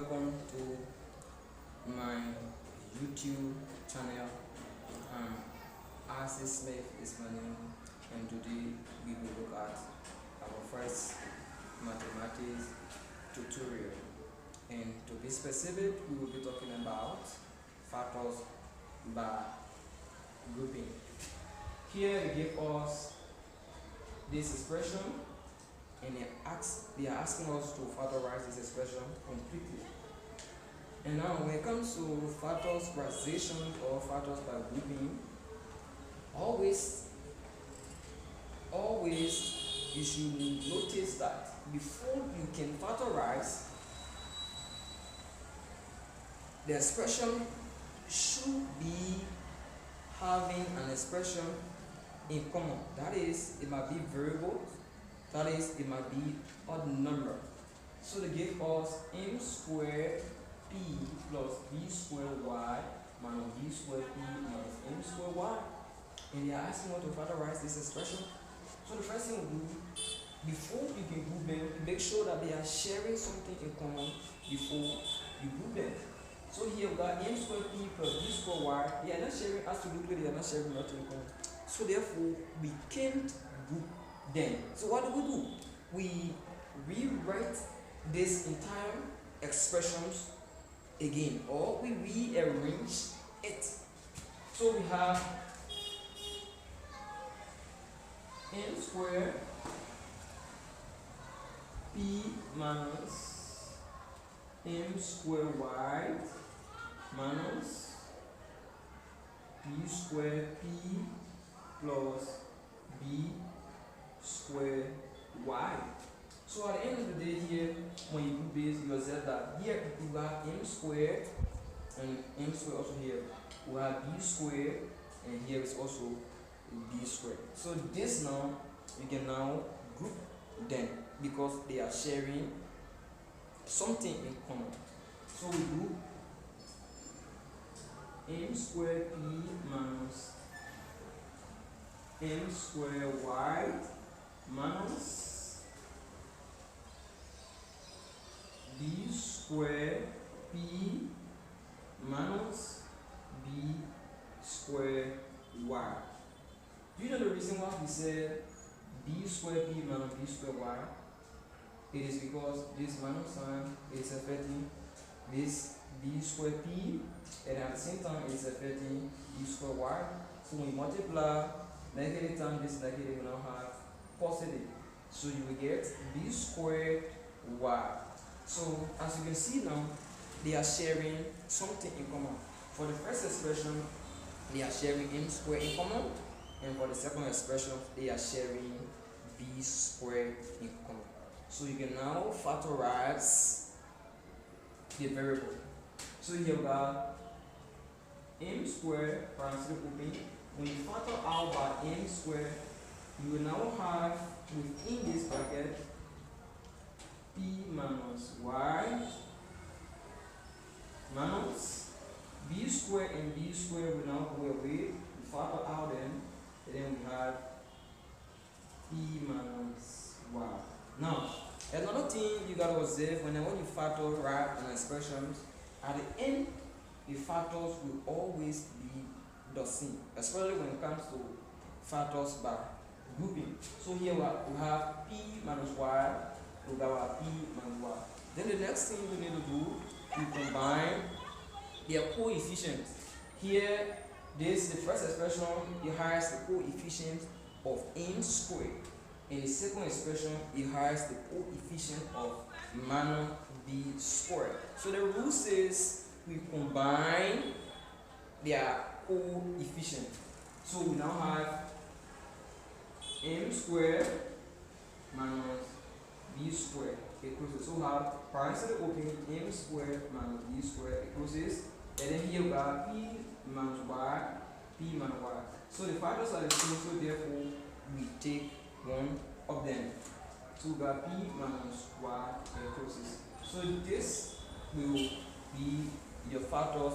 Welcome to my YouTube channel. As Smith is my name, and today we will look at our first mathematics tutorial. And to be specific, we will be talking about factors by grouping. Here they give us this expression, and they are asking us to factorize this expression completely. And now when it comes to factorization or factors by grouping, always you should notice that before you can factorize, the expression should be having an expression in common. That is, it might be variable, that is, it might be odd number. So they give us m squared p plus b squared y minus b squared p minus m squared y. And they are asking us to factorize this expression. So the first thing we do, before you can group them, make sure that they are sharing something in common before you group them. So here we got m squared p plus b squared y. They are not sharing, absolutely they are not sharing nothing in common. So therefore we can't group them. So what do? We rewrite this entire expressions again, or we rearrange it. So we have m squared p minus m squared y minus b squared p plus b squared y. So at the end of the day here, when you do this, you observe that here you have m squared and m squared also here. We have b squared and here is also b squared. So this now, you can now group them because they are sharing something in common. So we group m squared p minus m squared y minus b squared p minus b squared y. Do you know the reason why we said b squared p minus b squared y? It is because this minus sign is affecting this b squared p, and at the same time it is affecting b squared y. So when you multiply negative times this negative, you now have positive. So you will get b squared y. So as you can see now, they are sharing something in common. For the first expression, they are sharing m squared in common, and for the second expression, they are sharing b squared in common. So you can now factorize the variable. So here we got m squared parenthesis open. When you factor out by m squared, you will now have within this bracket p minus y minus b squared, and b squared will now go away. We factor out them, and then we have p minus y. Now, another thing you gotta observe when you factorize an expression, at the end, the factors will always be the same, especially when it comes to factors by grouping. So here we have p minus y. We got p minus y. Then the next thing we need to do, we combine their coefficients. Here, the first expression, it has the coefficient of m squared. In the second expression, it has the coefficient of minus b squared. So the rule says we combine their coefficient. So we now have m squared minus b squared equals this. So we have parenthesis open m squared minus b squared equals this. And then here we have p minus y, p minus y. So the factors are the same, so therefore we take one of them. So we got p minus y equals this. So this will be your factors